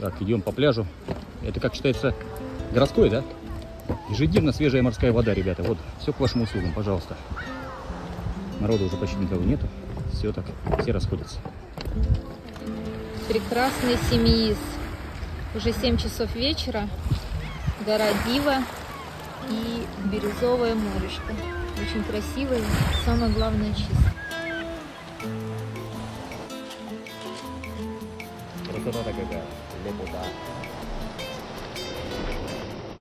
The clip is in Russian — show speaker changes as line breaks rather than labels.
Так, идем по пляжу. Это, как считается, городской, да? Ежедневно свежая морская вода, ребята. Вот, все к вашим услугам, пожалуйста. Народу уже почти никого нету. Все так, все расходятся.
Прекрасный Семиис. Уже 7 часов вечера. Гора Дива и бирюзовое морешко. Очень красивое, самое главное чисто.
Красота какая, лепота.